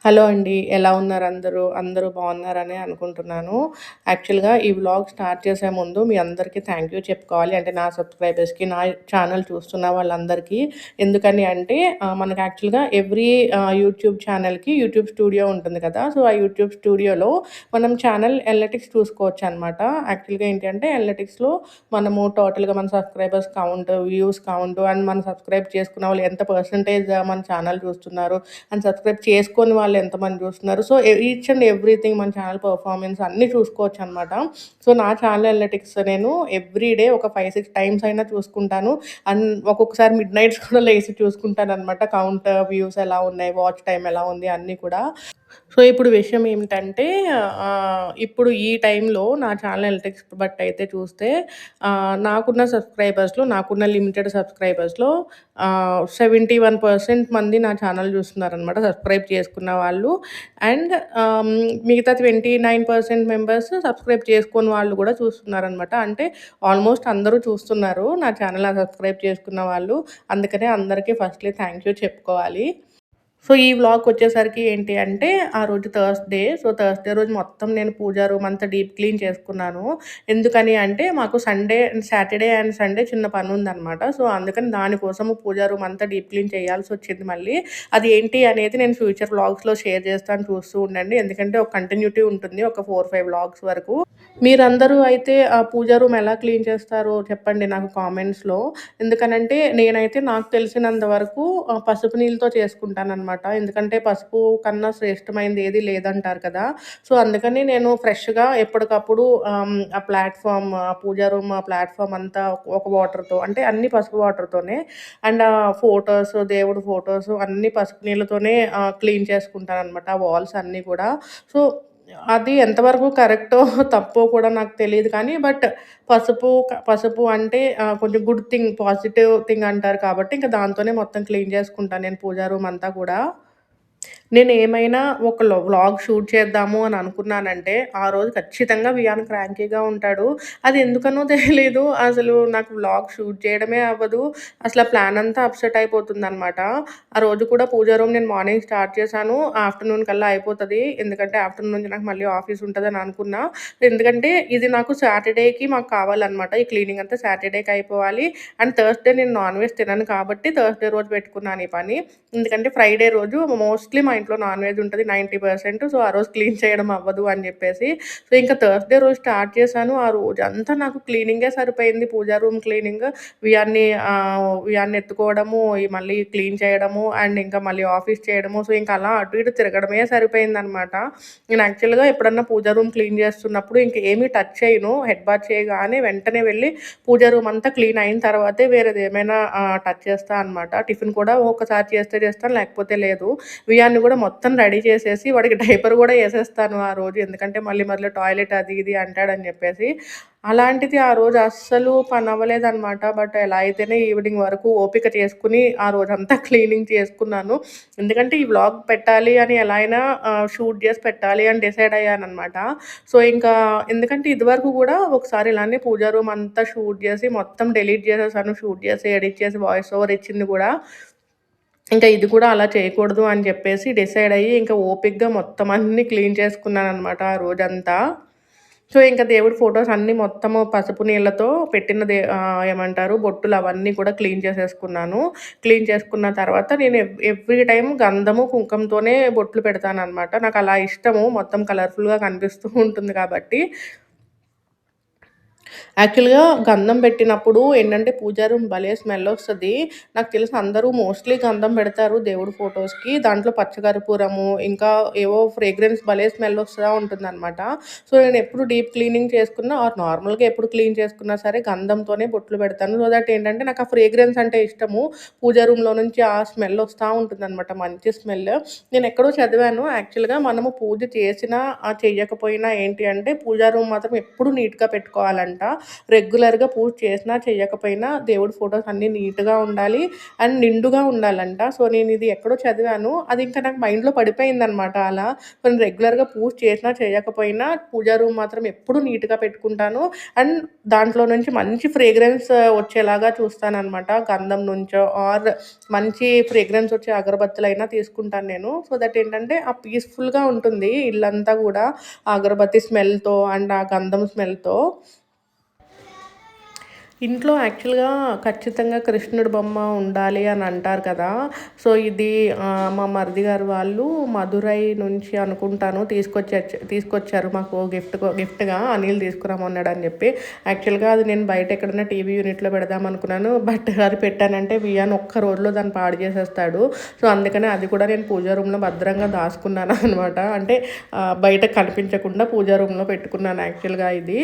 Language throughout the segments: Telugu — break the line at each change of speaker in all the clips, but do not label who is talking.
హలో అండి. ఎలా ఉన్నారు అందరూ? అందరూ బాగున్నారనే అనుకుంటున్నాను. యాక్చువల్‌గా ఈ వ్లాగ్ స్టార్ట్ చేసే ముందు మీ అందరికీ థ్యాంక్ యూ చెప్పుకోవాలి. అంటే నా సబ్‌స్క్రైబర్స్‌కి, నా ఛానల్ చూస్తున్న వాళ్ళందరికీ. ఎందుకని అంటే మనకు యాక్చువల్‌గా ఎవ్రీ యూట్యూబ్ ఛానల్‌కి యూట్యూబ్ స్టూడియో ఉంటుంది కదా! సో, ఆ యూట్యూబ్ స్టూడియోలో మనం ఛానల్ అనలిటిక్స్ చూసుకోవచ్చనమాట. యాక్చువల్‌గా ఏంటి అంటే అనలిటిక్స్‌లో మనము టోటల్‌గా మన subscribers count, views count and మన సబ్‌స్క్రైబ్ చేసుకున్న వాళ్ళు ఎంత పర్సెంటేజ్ మన ఛానల్ చూస్తున్నారు అండ్ సబ్స్క్రైబ్ చేసుకోని వాళ్ళు ఎంతమంది చూస్తున్నారు. సో, ఈచ్ అండ్ ఎవ్రీథింగ్ మన ఛానల్ పెర్ఫార్మన్స్ అన్నీ చూసుకోవచ్చనమాట. సో, నా ఛానల్ అనలిటిక్స్ నేను ఎవ్రీ డే ఒక 5, 6 టైమ్స్ అయినా చూసుకుంటాను. అండ్ ఒక్కొక్కసారి మిడ్ నైట్స్ కూడా లేసి చూసుకుంటాననమాట. కౌంట్, వ్యూస్ ఎలా ఉన్నాయి, వాచ్ టైమ్ ఎలా ఉంది అన్నీ కూడా. సో, ఇప్పుడు విషయం ఏమిటంటే ఇప్పుడు ఈ టైంలో నా ఛానల్ అనలిటిక్స్ బట్టయితే చూస్తే నాకున్న సబ్స్క్రైబర్స్‌లో నాకున్న లిమిటెడ్ సబ్స్క్రైబర్స్‌లో 71% మంది నా ఛానల్ చూస్తున్నారనమాట. సబ్స్క్రైబ్ చేసుకున్న వాళ్ళు. అండ్ మిగతా 29% మెంబర్స్ సబ్స్క్రైబ్ చేసుకోని వాళ్ళు కూడా చూస్తున్నారనమాట. అంటే ఆల్మోస్ట్ అందరూ చూస్తున్నారు నా ఛానల్ సబ్స్క్రైబ్ చేసుకున్న వాళ్ళు. అందుకనే అందరికీ ఫస్ట్‌లీ థ్యాంక్ యూ చెప్పుకోవాలి. సో, ఈ వ్లాగ్‌కొచ్చేసరికి ఏంటి అంటే, ఆ రోజు థర్స్‌డే. సో, థర్స్‌డే రోజు మొత్తం నేను పూజా రూమ్ అంతా డీప్ క్లీన్ చేసుకున్నాను. ఎందుకని అంటే, మాకు సాటర్‌డే అండ్ సండే చిన్న పనుందనమాట. సో, అందుకని దానికోసము పూజా రూమ్ అంతా డీప్ క్లీన్ చేయాల్సొచ్చింది మళ్ళీ. అది ఏంటి అనేది నేను ఫ్యూచర్ వ్లాగ్స్‌లో షేర్ చేస్తాను చూస్తూ ఉండండి. ఎందుకంటే, ఒక కంటిన్యూటీ ఉంటుంది. ఒక 4, 5 వ్లాగ్స్ వరకు. మీరందరూ అయితే ఆ పూజా రూమ్ ఎలా క్లీన్ చేస్తారో చెప్పండి నాకు కామెంట్స్‌లో. ఎందుకనంటే నేనైతే నాకు తెలిసినంత వరకు పసుపు నీళ్ళతో చేసుకుంటాననమాట. ఎందుకంటే పసుపు కన్నా శ్రేష్టమైనది ఏది లేదంటారు కదా! సో, అందుకని నేను ఫ్రెష్‌గా ఎప్పటికప్పుడు ఆ ప్లాట్‌ఫార్మ్ పూజా రూమ్ ప్లాట్‌ఫార్మ్ అంతా ఒక వాటర్‌తో అంటే అన్నీ పసుపు వాటర్‌తోనే అండ్ దేవుడి ఫోటోస్ అన్నీ పసుపు నీళ్ళతోనే క్లీన్ చేసుకుంటాననమాట. ఆ వాల్స్ అన్నీ కూడా. సో, అది ఎంతవరకు కరెక్టో, తప్పో కూడా నాకు తెలీదు కానీ పసుపు అంటే కొంచెం గుడ్ థింగ్, పాజిటివ్ థింగ్ అంటారు కాబట్టి ఇంక దాంతోనే మొత్తం క్లీన్ చేసుకుంటాను నేను పూజా రూమ్ అంతా కూడా. నేనేమైనా ఒక వ్లాగ్ షూట్ చేద్దాము అని అనుకున్నానంటే, ఆ రోజు ఖచ్చితంగా వియాన్ క్రాంకీగా ఉంటాడు. అది ఎందుకనో తెలీదు. అసలు నాకు వ్లాగ్ షూట్ చేయడమే అవ్వదు. అసల ప్లాన్ అంతా అప్‌సెట్ అయిపోతుందనమాట. ఆ రోజు కూడా పూజా రూమ్ నేను మార్నింగ్ స్టార్ట్ చేశాను. ఆఫ్టర్‌నూన్ కల్లా అయిపోతది. ఎందుకంటే ఆఫ్టర్‌నూన్ నుంచి నాకు మళ్ళీ ఆఫీస్ ఉంటదని అనుకున్నా. ఎందుకంటే ఇది నాకు సాటర్‌డేకి మాకు కావాలనమాట. ఈ క్లీనింగ్ అంతా సాటర్‌డేకి అయిపోవాలి. అండ్ థర్స్‌డే నేను నాన్ వెజ్ తినను కాబట్టి థర్స్‌డే రోజు పెట్టుకున్నాను ఈ పని. ఎందుకంటే ఫ్రైడే రోజు మోస్ట్‌లీ మా ఇంట్లో నాన్ వెజ్ ఉంటది 90%. సో, ఆ రోజు క్లీన్ చేయడం అవ్వదు అని జెప్పేసి. సో, ఇంకా థర్స్‌డే రోజు స్టార్ట్ చేశాను. ఆ రోజంతా నాకు క్లీనింగే సరిపోయింది. పూజా రూమ్ క్లీనింగ్, వియాన్ని ఎత్తుకోవడము, మళ్ళీ క్లీన్ చేయడము అండ్ ఇంకా మళ్ళీ ఆఫీస్ చేయడము. సో, ఇంకా అలా అటు ఇటు తిరగడమే సరిపోయిందనమాట. నేను యాక్చువల్‌గా ఎప్పుడన్నా పూజా రూమ్ క్లీన్ చేస్తున్నప్పుడు ఇంక ఏమీ టచ్ చేయను. హెడ్ బాత్ చేయగానే వెంటనే వెళ్ళి పూజా రూమ్ అంతా క్లీన్ అయిన తర్వాతే వేరేదేమైనా టచ్ చేస్తా అనమాట. టిఫిన్ కూడా ఒకసారి చేస్తే చేస్తాను, లేకపోతే లేదు. వియాన్ని గూడా మొత్తం రెడీ చేసేసి వాడికి డైపర్ గూడా యేసేస్తాను ఆ రోజు. ఎందుకంటే మళ్ళీ మళ్ళీ టాయిలెట్ అది ఇది అంటాడని జెప్పేసి. అలాంటిది ఆ రోజు అస్సలు పనవ్వలేదనమాట. బట్ ఎలా అయితేనే ఈవినింగ్ వరకు ఓపిక చేసుకొని ఆ రోజంతా క్లీనింగ్ చేసుకున్నాను. ఎందుకంటే ఈ వ్లాగ్ పెట్టాలి అని ఎలా అయినా షూట్ జేసి పెట్టాలి అని డిసైడ్ అయ్యాననమాట. సో, ఇంకా ఎందుకంటే ఇదివరకు గూడా ఒకసారి ఇలానే పూజా రూమ్ అంతా షూట్ జేసి మొత్తం డిలీట్ జేసేసాను. షూట్ జేసి, ఎడిట్ చేసి, వాయిస్ ఓవర్ ఇచ్చింది గూడా. ఇంకా ఇది కూడా అలా చేయకూడదు అని జెప్పేసి డిసైడ్ అయ్యి, ఇంకా ఓపికగా మొత్తం అన్నీ క్లీన్ చేసుకున్నాననమాట ఆ రోజంతా. సో, ఇంక దేవుడి ఫోటోస్ అన్నీ మొత్తము పసుపు నీళ్ళతో ఏమంటారు బొట్టులు అవన్నీ కూడా క్లీన్ చేసేసుకున్నాను. క్లీన్ చేసుకున్న తర్వాత నేను ఎవ్రీ టైమ్ గంధము, కుంకంతోనే బొట్లు పెడతాననమాట. నాకలా ఇష్టము. మొత్తం కలర్‌ఫుల్‌గా కనిపిస్తూ ఉంటుంది కాబట్టి. యాక్చువల్‌గా గంధం పెట్టినప్పుడు ఏంటంటే పూజా రూమ్ భలే స్మెల్లొస్తది. నాకు తెలిసి అందరూ మోస్ట్‌లీ గంధం పెడతారు దేవుడి ఫోటోస్‌కి. దాంట్లో పచ్చకర్పూరము, ఇంకా ఏవో ఫ్రేగ్రెన్స్ భలే స్మెల్లొస్తా ఉంటుందనమాట. సో, నేనెప్పుడు డీప్ క్లీనింగ్ చేసుకున్నా ఆర్ నార్మల్‌గా ఎప్పుడు క్లీన్ చేసుకున్నా సరే గంధంతోనే బొట్లు పెడతాను. సో దట్ ఏంటంటే నాకు ఆ ఫ్రేగ్రెన్స్ అంటే ఇష్టము. పూజా రూమ్‌లో నుంచి ఆ స్మెల్లొస్తా ఉంటుందనమాట. మంచి స్మెల్. నేనెక్కడో చదివాను యాక్చువల్‌గా మనము పూజ చేసినా, చెయ్యకపోయినా ఏంటి అంటే పూజా రూమ్ మాత్రం ఎప్పుడు నీట్‌గా పెట్టుకోవాలంట. రెగ్యులర్‌గా పూజ చేసినా, చేయకపోయినా దేవుడి ఫోటోస్ అన్నీ నీట్‌గా ఉండాలి అండ్ నిండుగా ఉండాలంట. సో, నేనిది ఎక్కడో చదివాను. అది ఇంకా నాకు మైండ్‌లో పడిపోయిందనమాట అలా. నేను రెగ్యులర్‌గా పూజ చేసినా, చేయకపోయినా పూజా రూమ్ మాత్రం ఎప్పుడూ నీట్‌గా పెట్టుకుంటాను. అండ్ దాంట్లో నుంచి మంచి ఫ్రేగ్రెన్స్ వచ్చేలాగా చూస్తాననమాట. గంధం నుంచో ఆర్ మంచి ఫ్రేగ్రెన్స్ వచ్చే అగరబత్తులైనా తీసుకుంటాను నేను. సో దట్ ఏంటంటే ఆ పీస్‌ఫుల్‌గా ఉంటుంది ఇల్లంతా గూడా. ఆ అగరబత్తి స్మెల్‌తో అండ్ ఆ గంధం స్మెల్‌తో. ఇంట్లో యాక్చువల్‌గా ఖచ్చితంగా కృష్ణుడి బొమ్మ ఉండాలి అని అంటారు కదా! సో, ఇది మా మరిది గారు వాళ్ళు మదురై నుంచి అనుకుంటాను తీసుకొచ్చారు మాకు గిఫ్ట్‌గా అనిల్ తీసుకురమ్మన్నాడని చెప్పి. యాక్చువల్‌గా అది నేను బయట ఎక్కడైనా టీవీ యూనిట్‌లో పెడదాం అనుకున్నాను. బట్ అది పెట్టానంటే వియాన్ ఒక్క రోజులో దాన్ని పాడు చేసేస్తాడు. సో, అందుకని అది కూడా నేను పూజా రూమ్‌లో భద్రంగా దాసుకున్నాననమాట. అంటే బయట కనిపించకుండా పూజా రూమ్‌లో పెట్టుకున్నాను యాక్చువల్‌గా ఇది.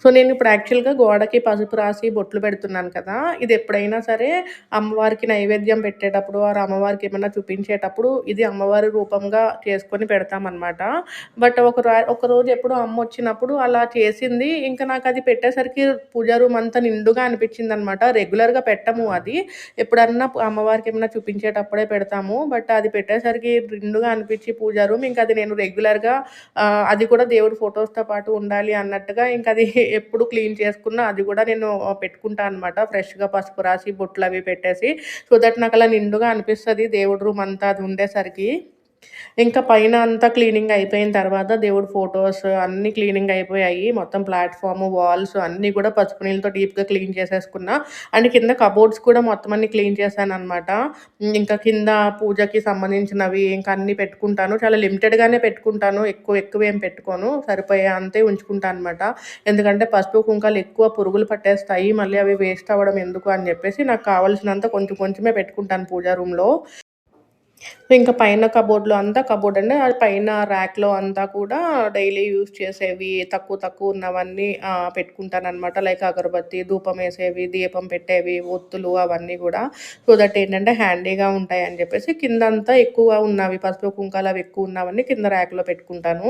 సో, నేనిప్పుడు యాక్చువల్‌గా గోడకి పసుపు రాసి బొట్లు పెడుతున్నాను కదా! ఇది ఎప్పుడైనా సరే అమ్మవారికి నైవేద్యం పెట్టేటప్పుడు ఆర్ అమ్మవారికి ఏమన్నా చూపించేటప్పుడు ఇది అమ్మవారి రూపంగా చేసుకొని పెడతామనమాట. బట్ ఒకరోజు ఎప్పుడో అమ్మొచ్చినప్పుడు అలా చేసింది. ఇంకా నాకది పెట్టేసరికి పూజా రూమ్ అంతా నిండుగా అనిపించిందనమాట. రెగ్యులర్‌గా పెట్టము అది. ఎప్పుడన్నా అమ్మవారికి ఏమన్నా చూపించేటప్పుడే పెడతాము. బట్ అది పెట్టేసరికి నిండుగా అనిపించి పూజా రూమ్ ఇంక అది నేను రెగ్యులర్‌గా అది కూడా దేవుడి ఫోటోస్‌తో పాటు ఉండాలి అన్నట్టుగా ఇంకది ఎప్పుడు క్లీన్ చేసుకున్నా అది కూడా నేను పెట్టుకుంటా అనమాట. ఫ్రెష్‌గా పసుపు రాసి బొట్లవి పెట్టేసి. సో దట్ నాకలా నిండుగా అనిపిస్తది దేవుడి రూమ్ అంతా అది ఉండేసరికి. ఇంకా పైన అంతా క్లీనింగ్ అయిపోయిన తర్వాత దేవుడి ఫోటోస్ అన్నీ క్లీనింగ్ అయిపోయాయి. మొత్తం ప్లాట్‌ఫార్మ్, వాల్స్ అన్నీ కూడా పసుపు నీళ్ళతో డీప్‌గా క్లీన్ చేసేసుకున్నా. అండ్ కింద కబోర్డ్స్ కూడా మొత్తం అన్నీ క్లీన్ చేశాననమాట. ఇంకా కింద పూజకి సంబంధించినవి ఇంకా అన్నీ పెట్టుకుంటాను. చాలా లిమిటెడ్‌గానే పెట్టుకుంటాను. ఎక్కువేం పెట్టుకోను. సరిపోయే అంతే ఉంచుకుంటా అనమాట. ఎందుకంటే పసుపు, కుంకాలు ఎక్కువ పురుగులు పట్టేస్తాయి. మళ్ళీ అవి వేస్ట్ అవ్వడం ఎందుకు అని చెప్పేసి నాకు కావాల్సినంత కొంచెం కొంచెమే పెట్టుకుంటాను పూజా రూమ్‌లో. ఇంకా పైన కబోర్డ్‌లో అంతా కబోర్డ్ అండి. అది పైన ర్యాక్‌లో అంతా కూడా డైలీ యూజ్ చేసేవి తక్కువ తక్కువ ఉన్నవన్నీ పెట్టుకుంటాననమాట. లైక్ అగరబత్తి, ధూపమేసేవి, దీపం పెట్టేవి, ఒత్తులు అవన్నీ గూడా. సో దట్ ఏంటంటే హ్యాండీగా ఉంటాయని జెప్పేసి కిందంతా ఎక్కువ ఉన్నవి పసుపు, కుంకాలు అవి ఎక్కువ ఉన్నవన్నీ కింద ర్యాక్‌లో పెట్టుకుంటాను.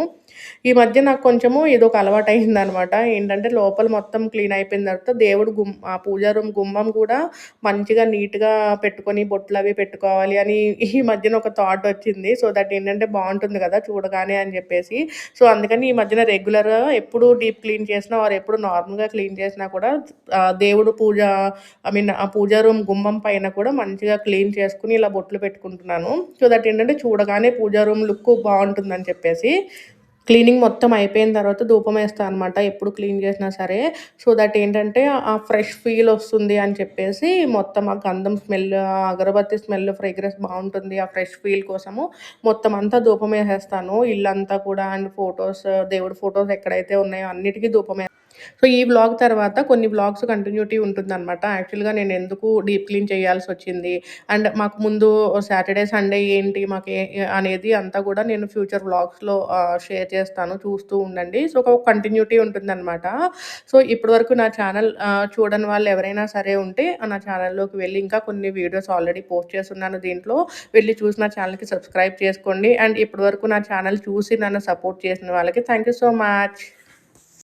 ఈ మధ్య నాకు కొంచెము ఇదొక అలవాటయిందనమాట. ఏంటంటే లోపల మొత్తం క్లీన్ అయిపోయిన తర్వాత దేవుడు పూజా రూమ్ గుమ్మం గూడా మంచిగా నీట్‌గా పెట్టుకొని బొట్లవి పెట్టుకోవాలి అని ఈ మధ్యన ఒక థాట్ వచ్చింది. సో దట్ ఏంటంటే బావుంటుంది గదా! చూడగానే అని జెప్పేసి. సో అందుకని ఈ మధ్యన రెగ్యులర్‌గా ఎప్పుడు డీప్ క్లీన్ చేసినా ఆర్ ఎప్పుడు నార్మల్‌గా క్లీన్ చేసినా కూడా దేవుడు ఆ పూజా రూమ్ గుమ్మం పైన కూడా మంచిగా క్లీన్ చేసుకొని ఇలా బొట్లు పెట్టుకుంటున్నాను. సో దట్ ఏంటంటే చూడగానే పూజా రూమ్ లుక్కు బావుంటుందని చెప్పేసి. క్లీనింగ్ మొత్తం అయిపోయిన తర్వాత ధూపమేస్తా అనమాట. ఎప్పుడు క్లీన్ చేసినా సరే. సో దట్ ఏంటంటే ఆ ఫ్రెష్ ఫీల్ ఒస్తుంది అని చెప్పేసి మొత్తం ఆ గంధం స్మెల్, ఆ అగరబత్తి స్మెల్, ఫ్రేగ్రెన్స్ బావుంటుంది. ఆ ఫ్రెష్ ఫీల్ కోసము మొత్తం అంతా ధూపమేసేస్తాను. ఇల్లంతా కూడా అండ్ దేవుడి ఫోటోస్ ఎక్కడైతే ఉన్నాయో అన్నిటికి సో, ఈ వ్లాగ్ తర్వాత కొన్ని వ్లాగ్స్ కంటిన్యూటీ ఉంటుందనమాట. యాక్చువల్‌గా నేనెందుకు డీప్ క్లీన్ చేయాల్సొచ్చింది, అండ్ మాకు ముందు సాటర్‌డే, సండే ఏంటి అనేది అంతా గూడా నేను ఫ్యూచర్ వ్లాగ్స్‌లో షేర్ చేస్తాను. చూస్తూ ఉండండి. సో, ఒక కంటిన్యూటీ ఉంటుందనమాట. సో, ఇప్పటి వరకు నా ఛానల్ చూడని వాళ్ళు ఎవరైనా సరే ఉంటే నా ఛానల్‌లోకి వెళ్లి ఇంకా కొన్ని వీడియోస్ ఆల్రెడీ పోస్ట్ చేసున్నాను దీంట్లో. వెళ్లి చూసి నా ఛానల్‌కి సబ్స్క్రైబ్ చేసుకోండి. అండ్ ఇప్పటి వరకు నా ఛానల్ చూసి నన్ను సపోర్ట్ చేసిన వాళ్ళకి థాంక్ యూ సో మచ్.